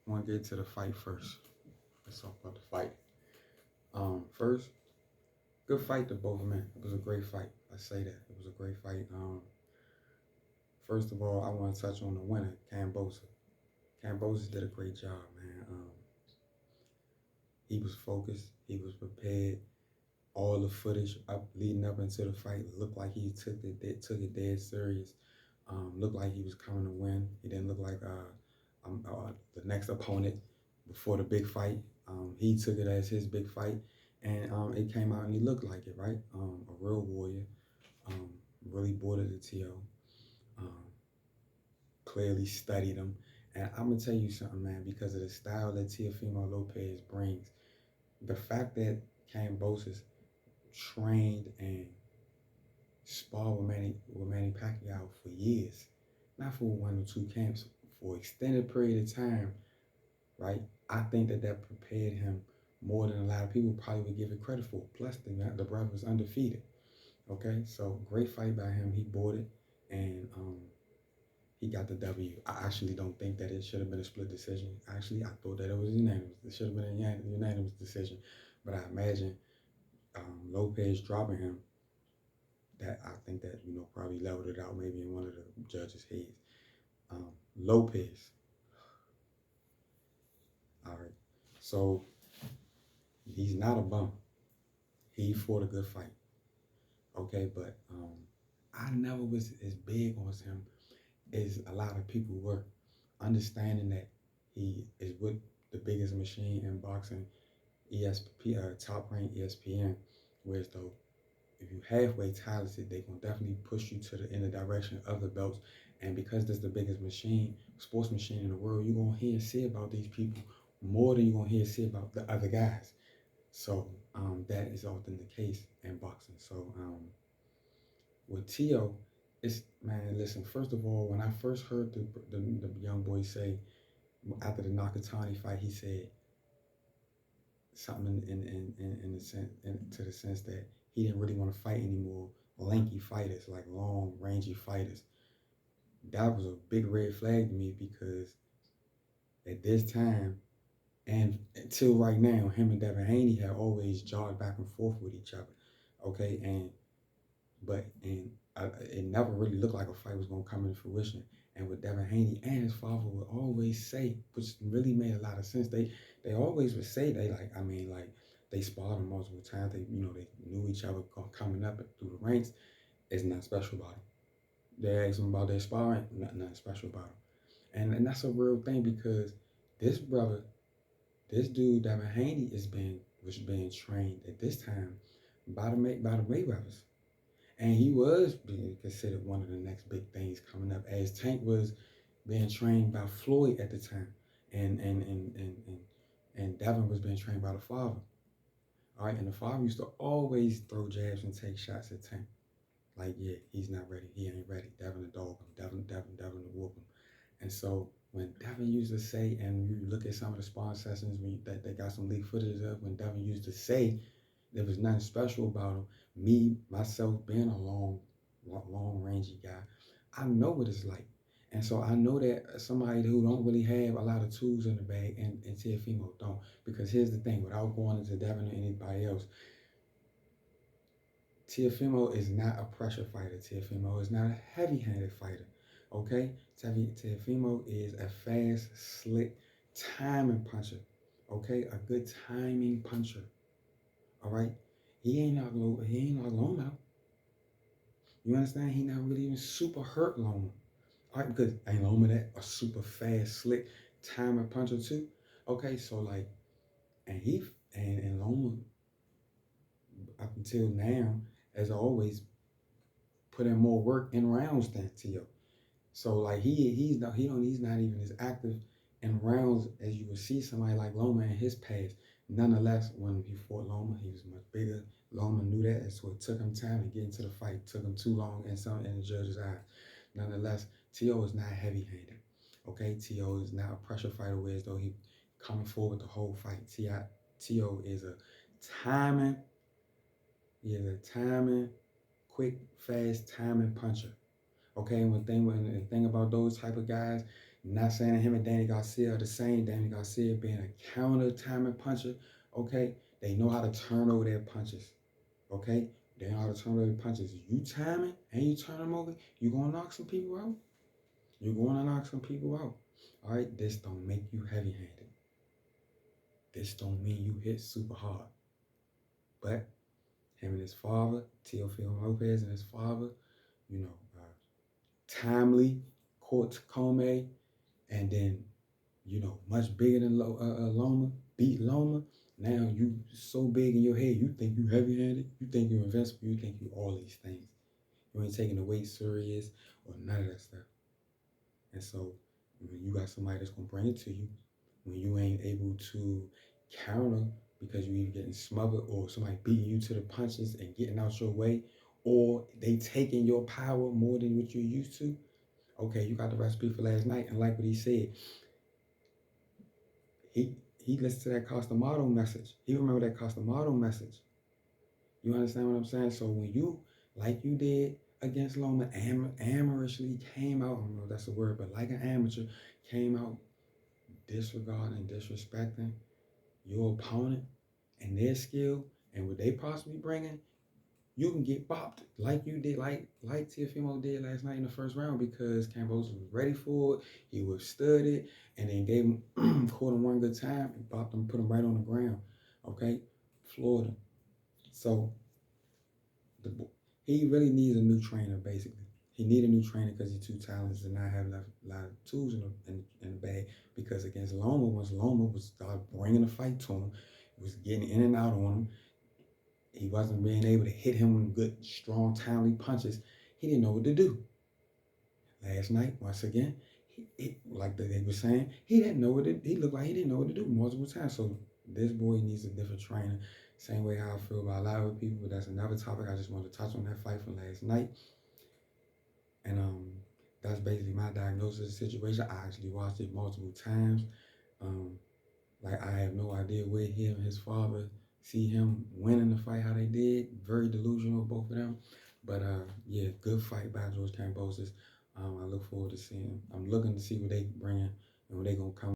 want to get to the fight first. Let's talk about the fight. First, good fight to both men. It was a great fight. I say that it was a great fight. First of all, I want to touch on the winner, Kambosos. Kambosos did a great job, man. He was focused. He was prepared. All the footage leading up into the fight looked like he took it dead serious. Looked like he was coming to win. He didn't look like the next opponent before the big fight. He took it as his big fight, and it came out and he looked like it, right? A real warrior. Um, really bordered the TO. Um, Clearly studied him. And I'm gonna tell you something, man, because of the style that Teofimo Lopez brings, the fact that Kambosos trained and sparred with Manny Pacquiao for years, not for one or two camps, for an extended period of time, right? I think that prepared him more than a lot of people probably would give it credit for. Plus, the brother was undefeated. Okay, so great fight by him. He bought it, and he got the W. I actually don't think that it should have been a split decision. Actually, I thought that it was unanimous. It should have been a unanimous decision. But I imagine Lopez dropping him, that I think that, probably leveled it out maybe in one of the judges' heads. Lopez. All right. So he's not a bum. He fought a good fight. Okay, but I never was as big on him as a lot of people were. Understanding that he is with the biggest machine in boxing, top ranked ESPN, whereas though if you halfway talented, they gonna definitely push you to in the direction of the belts. And because this is the biggest sports machine in the world, you're gonna hear and see about these people more than you're gonna hear and see about the other guys. So that is often the case in boxing. So with Tio, it's, man, listen, first of all, when I first heard the young boy say after the Nakatani fight, he said something in the sense, to the sense that he didn't really want to fight anymore lanky fighters, like long, rangy fighters. That was a big red flag to me, because at this time and until right now, him and Devin Haney have always jogged back and forth with each other. Okay, it never really looked like a fight was gonna come into fruition. And with Devin Haney and his father would always say, which really made a lot of sense. They always would say they sparred him multiple times. They knew each other coming up through the ranks. It's not special about him. They asked him about their sparring, nothing special about him. And that's a real thing, because this brother, this dude Devin Haney was being trained at this time by the Mayweathers. And he was being considered one of the next big things coming up, as Tank was being trained by Floyd at the time, and Devin was being trained by the father. All right, and the father used to always throw jabs and take shots at Tank. Like, yeah, he's not ready. He ain't ready. Devin to dog him. Devin to whoop him. And so when Devin used to say, and you look at some of the spawn sessions that they got some leaked footage of, when Devin used to say there was nothing special about him, myself being a long rangy guy, I know what it's like. And so I know that somebody who don't really have a lot of tools in the bag, and Teofimo don't. Because here's the thing, without going into Devin or anybody else, Teofimo is not a pressure fighter. Teofimo is not a heavy-handed fighter. Okay? Teofimo is a fast, slick, timing puncher. Okay? A good timing puncher. All right? He ain't like Loma. You understand? He not really even super hurt Loma. All right? Because ain't Loma that a super fast, slick, timing puncher too? Okay, so like, and Loma up until now, as always, put in more work in rounds than Tio. So like he's not even as active in rounds as you would see somebody like Loma in his past. Nonetheless, when he fought Loma, he was much bigger. Loma knew that, and so it took him time to get into the fight. It took him too long in the judge's eyes. Nonetheless, Tio is not heavy-handed. Okay, Tio is not a pressure fighter, whereas though he coming forward the whole fight. Tio is a timing. He is a timing, quick, fast timing puncher. Okay, and the thing about those type of guys, Not saying that him and Danny Garcia are the same. Danny Garcia being a counter timing puncher, okay? They know how to turn over their punches, okay? They know how to turn over their punches. You timing and you turn them over, you're going to knock some people out. You're going to knock some people out. All right? This don't make you heavy-handed. This don't mean you hit super hard. But him and his father, Teofimo Lopez and his father, you know, timely, caught Tacome, and then, you know, much bigger than Loma, beat Loma. Now you so big in your head, you think you heavy-handed, you think you're invincible, you think you all these things. You ain't taking the weight serious or none of that stuff. And so when you got somebody that's gonna bring it to you, when you ain't able to counter because you either getting smothered or somebody beating you to the punches and getting out your way, or they taking your power more than what you're used to. Okay, you got the recipe for last night, and like what he said, he listened to that Costamato message. He remember that Costamato message. You understand what I'm saying? So when you, like you did against Loma, amorously came out, I don't know if that's a word, but like an amateur, came out disregarding, disrespecting your opponent and their skill and what they possibly bringing, you can get bopped like you did, like Teofimo did last night in the first round, because Kambosos was ready for it, he withstood it, and then gave him, caught him one good time and bopped him, put him right on the ground, okay? Floored him. So he really needs a new trainer, basically. He need a new trainer because he's too talented and not have a lot of tools in the bag. Because against Loma, once Loma was started bringing the fight to him, was getting in and out on him, he wasn't being able to hit him with good, strong, timely punches. He didn't know what to do. Last night, once again, like they were saying, he didn't know what to, he looked like he didn't know what to do multiple times. So this boy needs a different trainer. Same way how I feel about a lot of people, but that's another topic. I just wanted to touch on that fight from last night. And that's basically my diagnosis of the situation. I actually watched it multiple times. Like I have no idea where him and his father see him winning the fight, how they did. Very delusional, both of them. But yeah, good fight by George Kambosos. I look forward to seeing. I'm looking to see what they bring and what they gonna come